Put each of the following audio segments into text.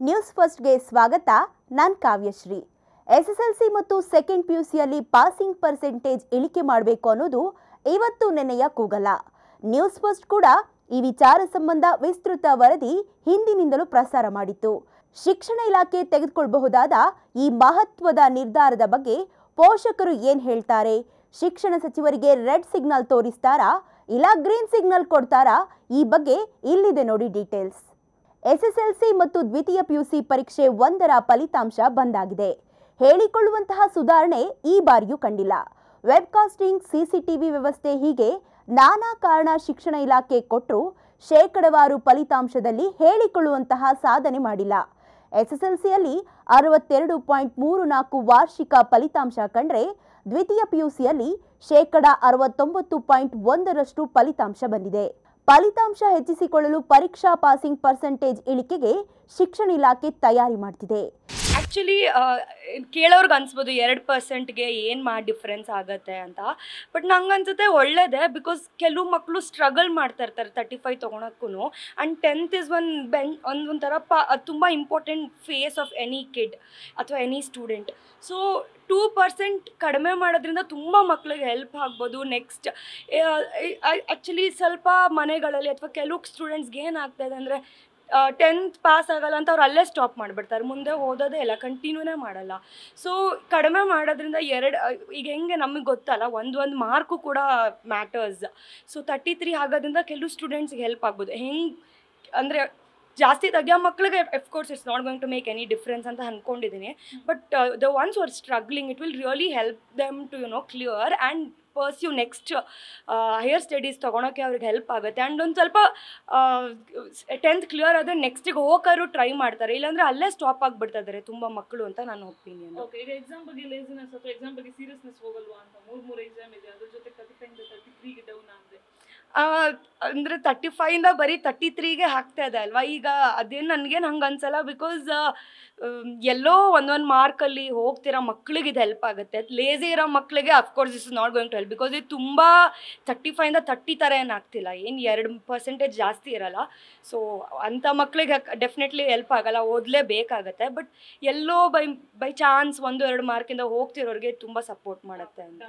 News ಫಸ್ಟ್ಗೆ ಸ್ವಾಗತ. ನಾನು ಕಾವ್ಯಶ್ರೀ. ಎಸ್ಎಸ್ಎಲ್ಸಿ ಮತ್ತು ಸೆಕೆಂಡ್ ಪಿಯುಸಿಯಲ್ಲಿ ಪಾಸಿಂಗ್ ಪರ್ಸೆಂಟೇಜ್ ಇಳಿಕೆ ಮಾಡಬೇಕು ಅನ್ನೋದು ಇವತ್ತು ನೆನೆಯ ಕೂಗಲ್ಲ. ನ್ಯೂಸ್ ಫಸ್ಟ್ ಕೂಡ ಈ ವಿಚಾರ ಸಂಬಂಧ ವಿಸ್ತೃತ ವರದಿ ಹಿಂದಿನಿಂದಲೂ ಪ್ರಸಾರ ಮಾಡಿತ್ತು. ಶಿಕ್ಷಣ ಇಲಾಖೆ ತೆಗೆದುಕೊಳ್ಳಬಹುದಾದ ಈ ಮಹತ್ವದ ನಿರ್ಧಾರದ ಬಗ್ಗೆ ಪೋಷಕರು ಏನು ಹೇಳ್ತಾರೆ? ಶಿಕ್ಷಣ ಸಚಿವರಿಗೆ ರೆಡ್ ಸಿಗ್ನಲ್ ತೋರಿಸ್ತಾರಾ ಇಲ್ಲ ಗ್ರೀನ್ ಸಿಗ್ನಲ್ ಕೊಡ್ತಾರಾ? ಈ ಬಗ್ಗೆ ಇಲ್ಲಿದೆ ನೋಡಿ ಡೀಟೇಲ್ಸ್. ಎಸ್ಎಸ್ಎಲ್ಸಿ ಮತ್ತು ದ್ವಿತೀಯ ಪಿಯುಸಿ ಪರೀಕ್ಷೆ 1ರ ಫಲಿತಾಂಶ ಬಂದಾಗಿದೆ. ಹೇಳಿಕೊಳ್ಳುವಂತಹ ಸುಧಾರಣೆ ಈ ಬಾರಿಯೂ ಕಂಡಿಲ್ಲ. ವೆಬ್ಕಾಸ್ಟಿಂಗ್, ಸಿಸಿಟಿವಿ ವ್ಯವಸ್ಥೆ ಹೀಗೆ ನಾನಾ ಕಾರಣ ಶಿಕ್ಷಣ ಇಲಾಖೆ ಕೊಟ್ಟರೂ ಶೇಕಡವಾರು ಫಲಿತಾಂಶದಲ್ಲಿ ಹೇಳಿಕೊಳ್ಳುವಂತಹ ಸಾಧನೆ ಮಾಡಿಲ್ಲ. ಎಸ್ಎಸ್ಎಲ್ಸಿಯಲ್ಲಿ 62.34 ವಾರ್ಷಿಕ ಫಲಿತಾಂಶ ಕಂಡ್ರೆ ದ್ವಿತೀಯ ಪಿಯುಸಿಯಲ್ಲಿ 69.1ರಷ್ಟು ಫಲಿತಾಂಶ ಬಂದಿದೆ. ಫಲಿತಾಂಶ ಹೆಚ್ಚಿಸಿಕೊಳ್ಳಲು ಪರೀಕ್ಷಾ ಪಾಸಿಂಗ್ ಪರ್ಸೆಂಟೇಜ್ ಇಳಿಕೆಗೆ ಶಿಕ್ಷಣ ಇಲಾಖೆ ತಯಾರಿ ಮಾಡ್ತಿದೆ. ಆ್ಯಕ್ಚುಲಿ ಕೇಳೋರ್ಗೆ ಅನ್ಸ್ಬೋದು 2%ಗೆ ಏನು ಡಿಫ್ರೆನ್ಸ್ ಆಗುತ್ತೆ ಅಂತ. ಬಟ್ ನಂಗೆ ಅನ್ಸುತ್ತೆ ಒಳ್ಳೇದೇ. ಬಿಕಾಸ್ ಕೆಲವು ಮಕ್ಕಳು ಸ್ಟ್ರಗಲ್ ಮಾಡ್ತಾ ಇರ್ತಾರೆ 35 ತೊಗೊಳಕ್ಕೂ. ಆ್ಯಂಡ್ 10th ಇಸ್ ಒಂಥರ ತುಂಬ important face of any kid ಅಥವಾ ಎನಿ ಸ್ಟೂಡೆಂಟ್. ಸೊ 2% ಕಡಿಮೆ ಮಾಡೋದ್ರಿಂದ ತುಂಬ ಮಕ್ಕಳಿಗೆ ಹೆಲ್ಪ್ ಆಗ್ಬೋದು. ನೆಕ್ಸ್ಟ್ ಆ್ಯಕ್ಚುಲಿ ಸ್ವಲ್ಪ ಮನೆಗಳಲ್ಲಿ ಅಥವಾ ಕೆಲವು ಸ್ಟೂಡೆಂಟ್ಸ್ಗೆ ಏನಾಗ್ತಾಯಿದೆ ಅಂದರೆ 10th ಪಾಸ್ ಆಗಲ್ಲ ಅಂತ ಅವ್ರು ಅಲ್ಲೇ ಸ್ಟಾಪ್ ಮಾಡಿಬಿಡ್ತಾರೆ, ಮುಂದೆ ಓದೋದೇ ಇಲ್ಲ, ಕಂಟಿನ್ಯೂನೇ ಮಾಡಲ್ಲ. ಸೊ ಕಡಿಮೆ ಮಾಡೋದ್ರಿಂದ ಈಗ ಹೆಂಗೆ ನಮಗೆ ಗೊತ್ತಲ್ಲ, ಒಂದು ಮಾರ್ಕು ಕೂಡ ಮ್ಯಾಟರ್ಸ್. ಸೊ 33 ಆಗೋದ್ರಿಂದ ಕೆಲವು ಸ್ಟೂಡೆಂಟ್ಸ್ಗೆ ಹೆಲ್ಪ್ ಆಗ್ಬೋದು. ಹೆಂಗೆ ಅಂದರೆ ಜಾಸ್ತಿ ತೆಗಿಯೋ ಮಕ್ಕಳಿಗೆ of course it's not going to make any difference ಅಂತ ಅಂದ್ಕೊಂಡಿದ್ದೀನಿ. But the ones are struggling it will really help them to clear and pursue next higher studies ತೊಗೊಳಕ್ಕೆ ಅವ್ರಿಗೆ ಹೆಲ್ಪ್ ಆಗುತ್ತೆ. ಆ್ಯಂಡ್ ಒಂದು ಸ್ವಲ್ಪ 10th ಕ್ಲಿಯರ್ ಆದರೆ ನೆಕ್ಸ್ಟಿಗೆ ಹೋಗೋರು ಟ್ರೈ ಮಾಡ್ತಾರೆ, ಇಲ್ಲಾಂದರೆ ಅಲ್ಲೇ ಸ್ಟಾಪ್ ಆಗಿಬಿಡ್ತಾ ಇದ್ದಾರೆ ತುಂಬ ಮಕ್ಕಳು ಅಂತ ನನ್ನ ಒಪಿನಿಯನ್. ಓಕೆ, ಈಗ ಎಕ್ಸಾಮ್ ಬಗ್ಗೆ ಲೇಸಿನೆಸ್ ಅಥವಾ ಎಕ್ಸಾಮ್ ಬಗ್ಗೆ ಸೀರಿಯಸ್ನೆಸ್ ಹೋಗಲ್ವಾ ಅಂತ? ಮೂರು ಎಕ್ಸಾಮ್ ಇದೆ, ಅದ್ರ ಜೊತೆ 33ಗೆ ಡೌನ್ ಆಗಿದೆ ಅಂದರೆ 35ಇಂದ ಬರೀ 33ಗೆ ಹಾಕ್ತಾ ಇದೆ ಅಲ್ವಾ. ಈಗ ಅದೇನು ನನಗೇನು ಹಂಗೆ ಅನ್ಸಲ್ಲ. ಬಿಕಾಸ್ ಎಲ್ಲೋ ಒಂದೊಂದು ಮಾರ್ಕಲ್ಲಿ ಹೋಗ್ತಿರೋ ಮಕ್ಕಳಿಗೆ ಇದು ಹೆಲ್ಪ್ ಆಗುತ್ತೆ. ಲೇಸಿ ಇರೋ ಮಕ್ಕಳಿಗೆ of course is not going to help. Because ಇದು ತುಂಬ 35ಇಂದ 30 ಥರ ಏನು ಆಗ್ತಿಲ್ಲ, ಏನು 2% ಜಾಸ್ತಿ ಇರಲ್ಲ. ಸೊ ಅಂಥ ಮಕ್ಕಳಿಗೆ ಡೆಫಿನೆಟ್ಲಿ ಹೆಲ್ಪ್ ಆಗಲ್ಲ, ಓದಲೇಬೇಕಾಗತ್ತೆ. ಬಟ್ ಎಲ್ಲೋ ಬೈ ಚಾನ್ಸ್ 1-2 ಮಾರ್ಕಿಂದ ಹೋಗ್ತಿರೋರಿಗೆ ತುಂಬ ಸಪೋರ್ಟ್ ಮಾಡುತ್ತೆ ಅಂತ.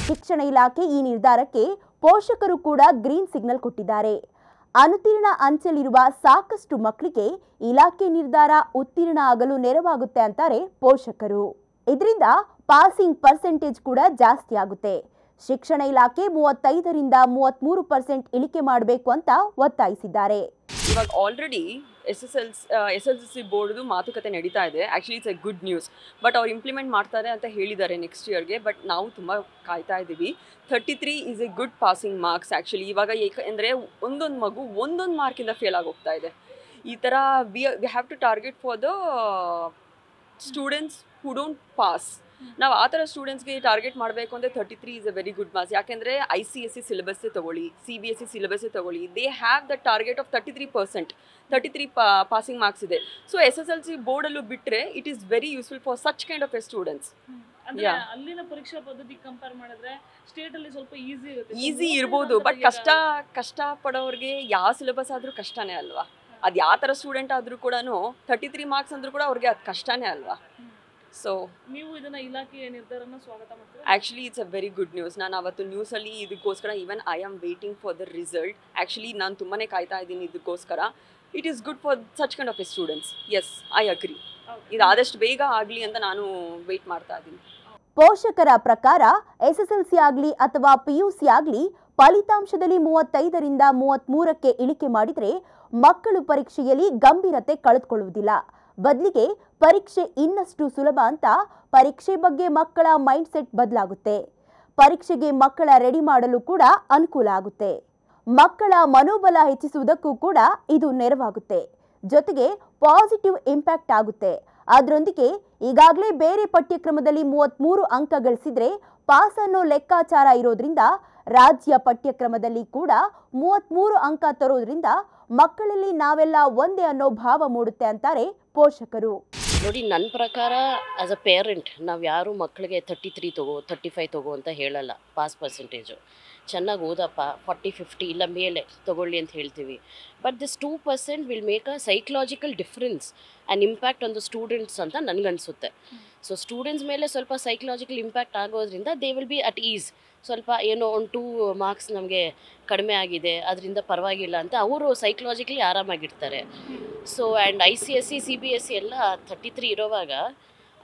ಶಿಕ್ಷಣ ಇಲಾಖೆ ಈ ನಿರ್ಧಾರಕ್ಕೆ ಪೋಷಕರು ಕೂಡ ಗ್ರೀನ್ ಸಿಗ್ನಲ್ ಕೊಟ್ಟಿದ್ದಾರೆ. ಅನುತ್ತೀರ್ಣ ಅಂಚಲಿರುವ ಸಾಕಷ್ಟು ಮಕ್ಕಳಿಗೆ ಇಲಾಖೆ ನಿರ್ಧಾರ ಉತ್ತೀರ್ಣ ಆಗಲು ನೆರವಾಗುತ್ತೆ ಅಂತಾರೆ ಪೋಷಕರು. ಇದರಿಂದ ಪಾಸಿಂಗ್ ಪರ್ಸೆಂಟೇಜ್ ಕೂಡ ಜಾಸ್ತಿ ಆಗುತ್ತೆ. ಶಿಕ್ಷಣ ಇಲಾಖೆ 35ರಿಂದ 33% ಇಳಿಕೆ ಮಾಡಬೇಕು ಅಂತ ಒತ್ತಾಯಿಸಿದ್ದಾರೆ. ಇವಾಗ ಆಲ್ರೆಡಿ ಎಸ್.ಎಲ್.ಸಿ ಬೋರ್ಡ್ದು ಮಾತುಕತೆ ನಡೀತಾ ಇದೆ. Actually it's A good news. But ಅವ್ರು ಇಂಪ್ಲಿಮೆಂಟ್ ಮಾಡ್ತಾರೆ ಅಂತ ಹೇಳಿದ್ದಾರೆ ನೆಕ್ಸ್ಟ್ ಇಯರ್ಗೆ. ಬಟ್ ನಾವು ತುಂಬ ಕಾಯ್ತಾ ಇದ್ದೀವಿ. 33 is A good passing marks actually. ಇವಾಗ ಏಕೆಂದರೆ ಒಂದೊಂದು ಮಗು ಒಂದೊಂದು ಮಾರ್ಕಿಂದ ಫೇಲ್ ಆಗೋಗ್ತಾ ಇದೆ. ಈ ಥರ we have to target for the students who don't pass. ನಾವು ಆ ಥರ ಸ್ಟೂಡೆಂಟ್ಸ್ಗೆ ಟಾರ್ಗೆಟ್ ಮಾಡಬೇಕು ಅಂದರೆ 33 is a very good marks. ಯಾಕೆಂದರೆ ICSE ಸಿಲೆಬಸ್ಸೇ ತೊಗೊಳ್ಳಿ, CBSE ಸಿಲೆಬಸ್ಸೇ ತೊಗೊಳ್ಳಿ, they have the target of 33% passing marks ಇದೆ. ಸೊ SSLC ಬೋರ್ಡಲ್ಲೂ ಬಿಟ್ಟರೆ it is very useful for such kind of a students. ಅಂದ್ರೆ ಅಲ್ಲಿನ ಪರೀಕ್ಷಾ ಪದ್ಧತಿ ಕಂಪೇರ್ ಮಾಡಿದ್ರೆ ಸ್ಟೇಟ್ ಅಲ್ಲಿ ಸ್ವಲ್ಪ ಈಸಿ ಇರ್ಬೋದು. ಬಟ್ ಕಷ್ಟ ಪಡೋರಿಗೆ ಯಾವ ಸಿಲೆಬಸ್ ಆದರೂ ಕಷ್ಟನೇ ಅಲ್ವಾ. ಅದು ಯಾವ ಥರ ಸ್ಟೂಡೆಂಟ್ ಆದರೂ ಕೂಡ 33 ಮಾರ್ಕ್ಸ್ ಅಂದರೂ ಕೂಡ ಅವ್ರಿಗೆ ಅದು ಕಷ್ಟನೇ ಅಲ್ವಾ. ಸೊ ನೀವು ಇದನ್ನ ಇಲಾಖೆಯ ನಿರ್ಧಾರನ ಸ್ವಾಗತ ಮಾಡ್ತೀರಾ? Actually it's a very good news. ನಾನು ಅವತ್ತು ನ್ಯೂಸಲ್ಲಿ ಇದಕ್ಕೋಸ್ಕರ even I am waiting for the result. Actually ನಾನು ತುಂಬಾ ಕಾಯ್ತಾ ಇದ್ದೀನಿ ಇದಕ್ಕೋಸ್ಕರ. It is good for such kind of a students. Yes, I agree. ಇದು ಆದಷ್ಟು ಬೇಗ ಆಗಲಿ ಅಂತ ನಾನು ವೇಟ್ ಮಾಡ್ತಾ ಇದ್ದೀನಿ. ಪೋಷಕರ ಪ್ರಕಾರ ಎಸ್ಎಸ್ಎಲ್ಸಿ ಆಗಲಿ ಅಥವಾ ಪಿಯುಸಿ ಆಗಲಿ ಫಲಿತಾಂಶದಲ್ಲಿ 35ರಿಂದ 33ಕ್ಕೆ ಇಳಿಕೆ ಮಾಡಿದರೆ ಮಕ್ಕಳು ಪರೀಕ್ಷೆಯಲ್ಲಿ ಗಂಭೀರತೆ ಕಳೆದುಕೊಳ್ಳುವುದಿಲ್ಲ. ಬದಲಿಗೆ ಪರೀಕ್ಷೆ ಇನ್ನಷ್ಟು ಸುಲಭ ಅಂತ ಪರೀಕ್ಷೆ ಬಗ್ಗೆ ಮಕ್ಕಳ ಮೈಂಡ್ ಸೆಟ್ ಬದಲಾಗುತ್ತೆ. ಪರೀಕ್ಷೆಗೆ ಮಕ್ಕಳ ರೆಡಿ ಮಾಡಲು ಕೂಡ ಅನುಕೂಲ ಆಗುತ್ತೆ. ಮಕ್ಕಳ ಮನೋಬಲ ಹೆಚ್ಚಿಸುವುದಕ್ಕೂ ಕೂಡ ಇದು ನೆರವಾಗುತ್ತೆ. ಜೊತೆಗೆ ಪಾಸಿಟಿವ್ ಇಂಪ್ಯಾಕ್ಟ್ ಆಗುತ್ತೆ. ಅದರೊಂದಿಗೆ ಈಗಾಗಲೇ ಬೇರೆ ಪಠ್ಯಕ್ರಮದಲ್ಲಿ 33 ಅಂಕ ಗಳಿಸಿದ್ರೆ ಪಾಸ್ ಅನ್ನೋ ಲೆಕ್ಕಾಚಾರ ಇರೋದ್ರಿಂದ ರಾಜ್ಯ ಪಠ್ಯಕ್ರಮದಲ್ಲಿ ಕೂಡ 33 ಅಂಕ ತರೋದ್ರಿಂದ ಮಕ್ಕಳಲ್ಲಿ ನಾವೆಲ್ಲ ಒಂದೇ ಅನ್ನೋ ಭಾವ ಮೂಡುತ್ತೆ ಅಂತಾರೆ ಪೋಷಕರು. ನೋಡಿ, ನನ್ನ ಪ್ರಕಾರ ಆಸ್ ಅ ಪೇರೆಂಟ್ ನಾವು ಯಾರು ಮಕ್ಕಳಿಗೆ 33 ತಗೋ 35 ತಗೋ ಅಂತ ಹೇಳಲ್ಲ ಪಾಸ್ ಪರ್ಸೆಂಟೇಜು. ಚೆನ್ನಾಗಿ ಓದಪ್ಪ 40-50 ಇಲ್ಲ ಮೇಲೆ ತೊಗೊಳ್ಳಿ ಅಂತ ಹೇಳ್ತೀವಿ. But this 2% will make a psychological difference and impact on the students ಅಂತ ನನಗನ್ಸುತ್ತೆ. ಸೊ ಸ್ಟೂಡೆಂಟ್ಸ್ ಮೇಲೆ ಸ್ವಲ್ಪ ಸೈಕಲಾಜಿಕಲ್ ಇಂಪ್ಯಾಕ್ಟ್ ಆಗೋದ್ರಿಂದ they will be at is. ಸ್ವಲ್ಪ ಏನೋ 1-2 ಮಾರ್ಕ್ಸ್ ನಮಗೆ ಕಡಿಮೆ ಆಗಿದೆ, ಅದರಿಂದ ಪರವಾಗಿಲ್ಲ ಅಂತ ಅವರು ಸೈಕಲಾಜಿಕಲಿ ಆರಾಮಾಗಿರ್ತಾರೆ. ಸೊ ಆ್ಯಂಡ್ ICSE CBSE ಎಲ್ಲ 33 ಇರೋವಾಗ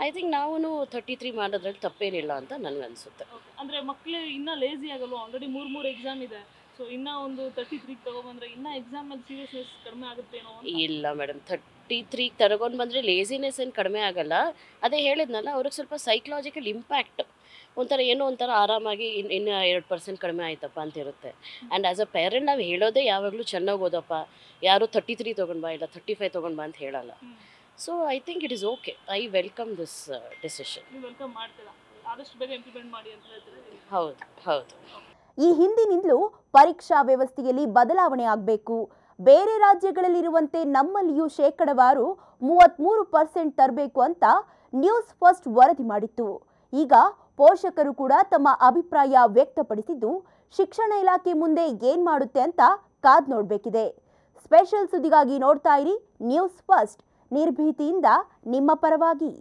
ಐ ಥಿಂಕ್ ನಾವು 33 ಮಾಡೋದ್ರಲ್ಲಿ ತಪ್ಪೇನಿಲ್ಲ ಅಂತ ನನಗನ್ಸುತ್ತೆ. ಅಂದರೆ ಮಕ್ಕಳು ಇನ್ನೂ ಲೇಸಿ ಆಗಲ್ವ? ಆಲ್ರೆಡಿ 3 ಎಕ್ಸಾಮ್ ಇದೆ. ಸೊ ಇನ್ನೂ ಒಂದು 33 ತಗೊಬಂದ್ರೆ ಇನ್ನೂ ಎಕ್ಸಾಮಲ್ಲಿ ಸೀರಿಯಸ್ನೆಸ್ ಕಡಿಮೆ ಆಗುತ್ತೇನೋ? ಇಲ್ಲ ಮೇಡಮ್, 33 ತಗೊಂಡು ಬಂದರೆ ಲೇಸಿನೆಸ್ ಏನು ಕಡಿಮೆ ಆಗಲ್ಲ. ಅದೇ ಹೇಳಿದ್ನಲ್ಲ, ಅವ್ರಿಗೆ ಸ್ವಲ್ಪ ಸೈಕಲಾಜಿಕಲ್ ಇಂಪ್ಯಾಕ್ಟ್ ಒಂಥರ ಏನೋ ಒಂಥರ ಆರಾಮಾಗಿ ಇನ್ನು 2% ಕಡಿಮೆ ಆಯ್ತಪ್ಪ ಅಂತ ಇರುತ್ತೆ. ಆ್ಯಂಡ್ ಆ್ಯಸ್ ಅ ಪೇರೆಂಟ್ ನಾವು ಹೇಳೋದೇ ಯಾವಾಗಲೂ ಚೆನ್ನಾಗಿ ಓದಪ್ಪ, ಯಾರು 33 ತೊಗೊಂಡು ಬಾ ಇಲ್ಲ 35 ತೊಗೊಂಡು ಬಾ ಅಂತ ಹೇಳಲ್ಲ. So I think it is okay. I welcome this decision. ನೀವು ವೆಲ್ಕಮ್ ಮಾಡ್ತೀರಾ? ಆದಷ್ಟು ಬೇಗ ಇಂಪ್ಲಿಮೆಂಟ್ ಮಾಡಿ ಅಂತ ಹೇಳ್ತೀರಾ? ಹೌದು ಹೌದು. ಈ ಹಿಂದಿನಿಂದಲೂ ಪರೀಕ್ಷಾ ವ್ಯವಸ್ಥೆಯಲ್ಲಿ ಬದಲಾವಣೆ ಆಗಬೇಕು, ಬೇರೆ ರಾಜ್ಯಗಳಲ್ಲಿರುವಂತೆ ನಮ್ಮಲ್ಲಿಯೂ ಶೇಕಡವಾರು 33% ತರಬೇಕು ಅಂತ ನ್ಯೂಸ್ ಫಸ್ಟ್ ವರದಿ ಮಾಡಿತ್ತು. ಈಗ ಪೋಷಕರು ಕೂಡ ತಮ್ಮ ಅಭಿಪ್ರಾಯ ವ್ಯಕ್ತಪಡಿಸಿದ್ದು, ಶಿಕ್ಷಣ ಇಲಾಖೆ ಮುಂದೆ ಏನ್ ಮಾಡುತ್ತೆ ಅಂತ ಕಾದ್ ನೋಡಬೇಕಿದೆ. ಸ್ಪೆಷಲ್ ಸುದ್ದಿಗಾಗಿ ನೋಡ್ತಾ ಇರಿ ನ್ಯೂಸ್ ಫಸ್ಟ್, ನಿರ್ಭೀತಿಯಿಂದ ನಿಮ್ಮ ಪರವಾಗಿ.